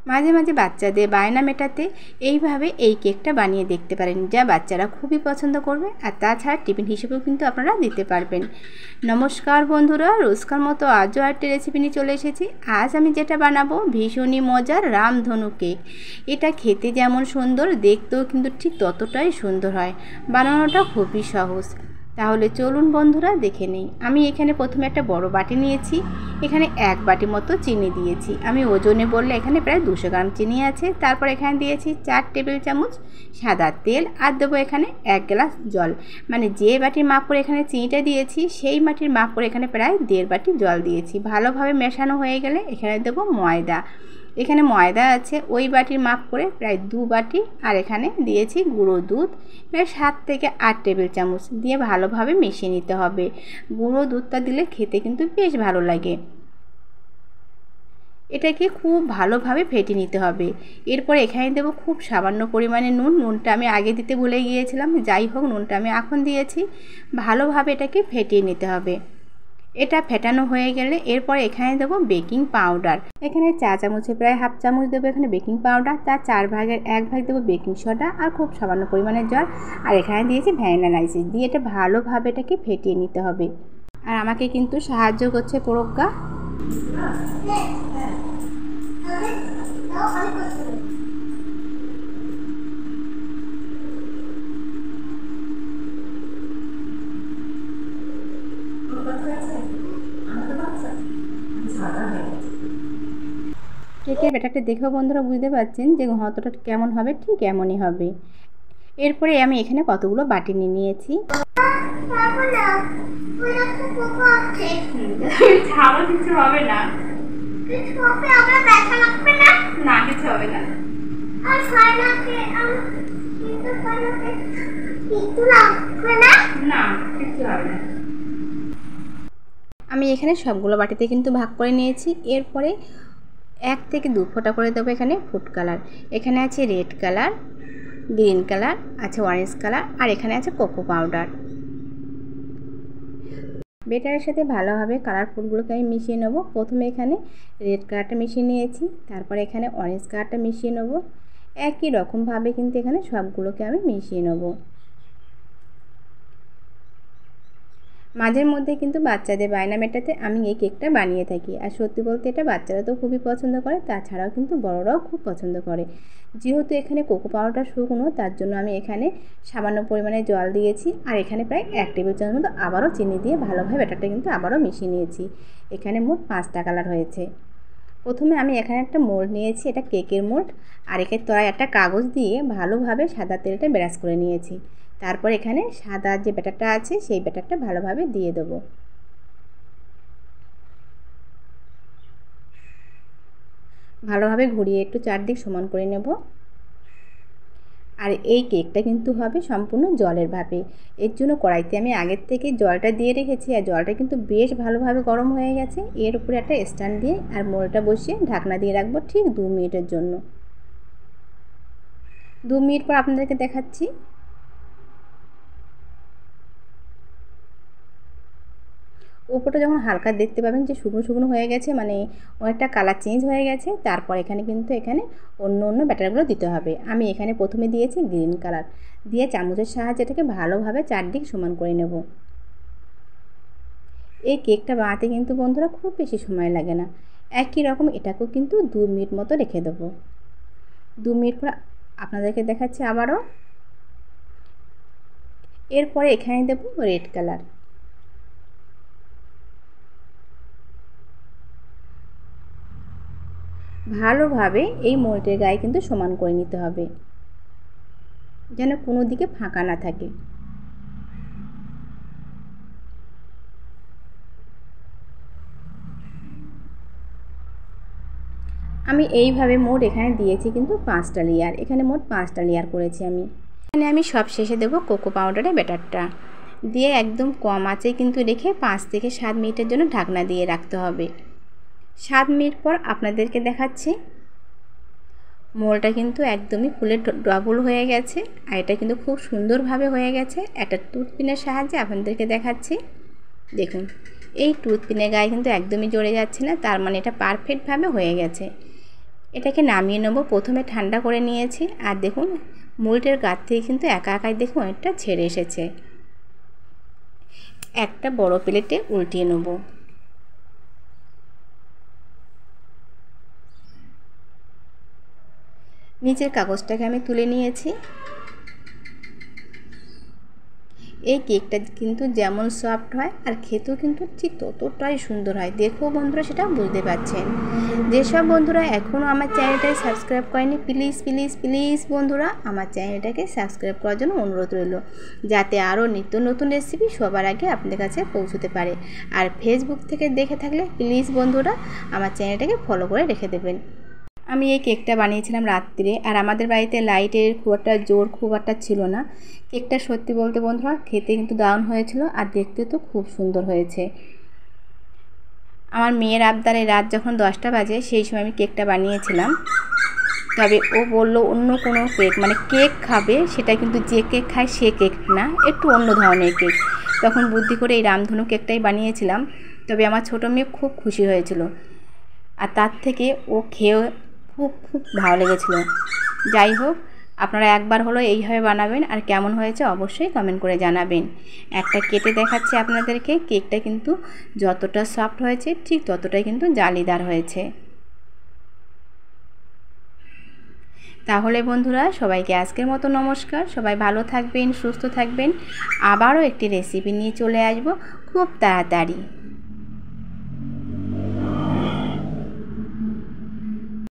মাঝে মাঝে বাচ্চাদের বায়না মেটাতে এইভাবে এই কেকটা বানিয়ে দেখতে পারেন, যা বাচ্চারা খুবই পছন্দ করবে। আর তাছাড়া টিফিন হিসেবেও কিন্তু আপনারা দিতে পারবেন। নমস্কার বন্ধুরা, রোজকার মতো আজও একটা রেসিপি নিয়ে চলে এসেছি। আজ আমি যেটা বানাবো ভীষণই মজার রামধনু কেক। এটা খেতে যেমন সুন্দর, দেখতেও কিন্তু ঠিক ততটাই সুন্দর হয়। বানানোটা খুবই সহজ। তাহলে চলুন বন্ধুরা দেখে নেই। আমি এখানে প্রথমে একটা বড় বাটি নিয়েছি। এখানে 1 বাটি মতো চিনি দিয়েছি। আমি ওজনে বললে এখানে প্রায় 200 গ্রাম চিনি আছে। তারপর এখানে দিয়েছি 4 টেবিল চামচ সাদা তেল, আর দেবো এখানে 1 গ্লাস জল। মানে যে বাটির মাপ করে এখানে চিনিটা দিয়েছি সেই বাটির মাপ করে এখানে প্রায় 1.5 বাটি জল দিয়েছি। ভালোভাবে মেশানো হয়ে গেলে এখানে দেবো ময়দা। এখানে ময়দা আছে ওই বাটির মাপ করে প্রায় 2 বাটি। আর এখানে দিয়েছি গুঁড়ো দুধ প্রায় 7 থেকে 8 টেবিল চামচ দিয়ে ভালোভাবে মিশিয়ে নিতে হবে। গুঁড়ো দুধটা দিলে খেতে কিন্তু বেশ ভালো লাগে। এটাকে খুব ভালোভাবে ফেটে নিতে হবে। এরপর এখানে দেবো খুব সামান্য পরিমাণে নুন। নুনটা আমি আগে দিতে ভুলে গিয়েছিলাম, যাই হোক নুনটা আমি এখন দিয়েছি। ভালোভাবে এটাকে ফেটিয়ে নিতে হবে। এটা ফেটানো হয়ে গেলে এরপর এখানে দেবো বেকিং পাউডার। এখানে চা চামচে প্রায় হাফ চামচ দেবো এখানে বেকিং পাউডার, তার 4 ভাগের 1 ভাগ দেবো বেকিং সোডা আর খুব সামান্য পরিমাণে জল। আর এখানে দিয়েছি ভ্যানিলা এসেন্স দিয়ে এটা ভালোভাবে এটাকে ফেটিয়ে নিতে হবে। আর আমাকে কিন্তু সাহায্য করছে প্রজ্ঞা। কেকের ব্যাটারটা দেখেও বন্ধুরা বুঝতে পারছেন যে ঘনত্বটা কেমন হবে, ঠিক এমনই হবে। এরপরে আমি এখানে কতগুলো বাটি নিয়ে নিয়েছি। কিছু হবে না, কিছু হবে না। আমি এখানে সবগুলো বাটিতে কিন্তু ভাগ করে নিয়েছি। এরপরে 1 থেকে 2 ফোঁটা করে দেবো এখানে ফুড কালার। এখানে আছে রেড কালার, গ্রিন কালার, আছে অরেঞ্জ কালার, আর এখানে আছে কোকো পাউডার। বেটারের সাথে ভালোভাবে কালার ফুডগুলোকে আমি মিশিয়ে নেব। প্রথমে এখানে রেড কালারটা মিশিয়ে নিয়েছি, তারপরে এখানে অরেঞ্জ কালারটা মিশিয়ে নেব। একই রকমভাবে কিন্তু এখানে সবগুলোকে আমি মিশিয়ে নেব। মাঝের মধ্যে কিন্তু বাচ্চাদের বায়না মেটাতে আমি এই কেকটা বানিয়ে থাকি। আর সত্যি বলতে এটা বাচ্চারা তো খুবই পছন্দ করে, তাছাড়াও কিন্তু বড়রাও খুব পছন্দ করে। যেহেতু এখানে কোকো পাউডার শুকনো, তার জন্য আমি এখানে সামান্য পরিমাণে জল দিয়েছি। আর এখানে প্রায় 1 টেবিল চামচ মতো আবারও চিনি দিয়ে ভালোভাবে ব্যাটারটা কিন্তু আবারও মিশিয়ে নিয়েছি। এখানে মোট 5টা কালার হয়েছে। প্রথমে আমি এখানে একটা মোল্ড নিয়েছি, এটা কেকের মোল্ড। আর এখানে তলায় একটা কাগজ দিয়ে ভালোভাবে সাদা তেলটা ব্রাশ করে নিয়েছি। তারপর এখানে সাদা যে ব্যাটারটা আছে সেই ব্যাটারটা ভালোভাবে দিয়ে দেবো। ভালোভাবে ঘুরিয়ে একটু চারদিক সমান করে নেব। আর এই কেকটা কিন্তু হবে সম্পূর্ণ জলের ভাপে। এর জন্য কড়াইতে আমি আগের থেকে জলটা দিয়ে রেখেছি, আর জলটা কিন্তু বেশ ভালোভাবে গরম হয়ে গেছে। এর উপরে একটা স্ট্যান্ড দিয়ে আর মোলটা বসিয়ে ঢাকনা দিয়ে রাখবো ঠিক 2 মিনিটের জন্য। 2 মিনিট পর আপনাদেরকে দেখাচ্ছি। উপরটা যখন হালকা দেখতে পাবেন যে শুকনো শুকনো হয়ে গেছে, মানে অনেকটা কালার চেঞ্জ হয়ে গেছে, তারপর এখানে কিন্তু অন্য অন্য ব্যাটারগুলো দিতে হবে। আমি এখানে প্রথমে দিয়েছি গ্রিন কালার দিয়ে চামচের সাহায্যে এটাকে ভালোভাবে চারদিক সমান করে নেব। এই কেকটা বানাতে কিন্তু বন্ধুরা খুব বেশি সময় লাগে না। একই রকম এটাকেও কিন্তু 2 মিনিট মতো রেখে দেবো। 2 মিনিট পর আপনাদেরকে দেখাচ্ছি আবারও। এরপরে এখানে দেবো রেড কালার। ভালোভাবে এই মোল্ডের গায়ে কিন্তু সমান করে নিতে হবে, যেন কোনো দিকে ফাঁকা না থাকে। আমি এইভাবে মোট এখানে দিয়েছি কিন্তু 5টা লেয়ার। এখানে মোট 5টা লেয়ার করেছি আমি। এখানে আমি সব শেষে দেবো কোকো পাউডারের ব্যাটারটা দিয়ে একদম কম আঁচে কিন্তু রেখে 5 থেকে 7 মিনিটের জন্য ঢাকনা দিয়ে রাখতে হবে। 7 মিনিট পর আপনাদেরকে দেখাচ্ছি। মোলটা কিন্তু একদমই ফুলে ডবল হয়ে গেছে, আর এটা কিন্তু খুব সুন্দরভাবে হয়ে গেছে। একটা টুথপিনের সাহায্যে আপনাদেরকে দেখাচ্ছি। দেখুন এই টুথপিনের গায়ে কিন্তু একদমই জড়ে যাচ্ছে না, তার মানে এটা পারফেক্টভাবে হয়ে গেছে। এটাকে নামিয়ে নেব। প্রথমে ঠান্ডা করে নিয়েছি, আর দেখুন মোল্ডের গাছ থেকে কিন্তু একা একাই দেখুন অনেকটা ছেড়ে এসেছে। একটা বড় প্লেটে উল্টিয়ে নেব। নিচের কাগজটাকে আমি তুলে নিয়েছি। এই কেকটা কিন্তু যেমন সফট হয় আর খেতেও কিন্তু ঠিক ততটাই সুন্দর হয়। দেখো বন্ধুরা, সেটা বুঝতে পারছেন। যেসব বন্ধুরা এখনও আমার চ্যানেলটাকে সাবস্ক্রাইব করেনি, প্লিজ প্লিজ প্লিজ বন্ধুরা আমার চ্যানেলটাকে সাবস্ক্রাইব করার জন্য অনুরোধ রইল, যাতে আরও নিত্য নতুন রেসিপি সবার আগে আপনাদের কাছে পৌঁছতে পারে। আর ফেসবুক থেকে দেখে থাকলে প্লিজ বন্ধুরা আমার চ্যানেলটাকে ফলো করে রেখে দেবেন। আমি এই কেকটা বানিয়েছিলাম রাত্রে, আর আমাদের বাড়িতে লাইটের খুব একটা জোর খুব একটা ছিল না। কেকটা সত্যি বলতে বন্ধুরা খেতে কিন্তু দারুণ হয়েছিল, আর দেখতে তো খুব সুন্দর হয়েছে। আমার মেয়ের আবদারে রাত যখন 10টা বাজে সেই সময় আমি কেকটা বানিয়েছিলাম। তবে ও বলল অন্য কোনো কেক, মানে কেক খাবে, সেটা কিন্তু যে কেক খায় সে কেক না, একটু অন্য ধরনের কেক। তখন বুদ্ধি করে এই রামধনু কেকটাই বানিয়েছিলাম। তবে আমার ছোটো মেয়ে খুব খুশি হয়েছিল, আর তার থেকে ও খেয়ে খুব খুব ভালো লেগেছিলো। যাই হোক, আপনারা একবার হলো এইভাবে বানাবেন, আর কেমন হয়েছে অবশ্যই কমেন্ট করে জানাবেন। একটা কেটে দেখাচ্ছি আপনাদেরকে। কেকটা কিন্তু যতটা সফট হয়েছে ঠিক ততটাই কিন্তু জালিদার হয়েছে। তাহলে বন্ধুরা সবাইকে আজকের মতো নমস্কার। সবাই ভালো থাকবেন, সুস্থ থাকবেন। আবারও একটি রেসিপি নিয়ে চলে আসবো খুব তাড়াতাড়ি।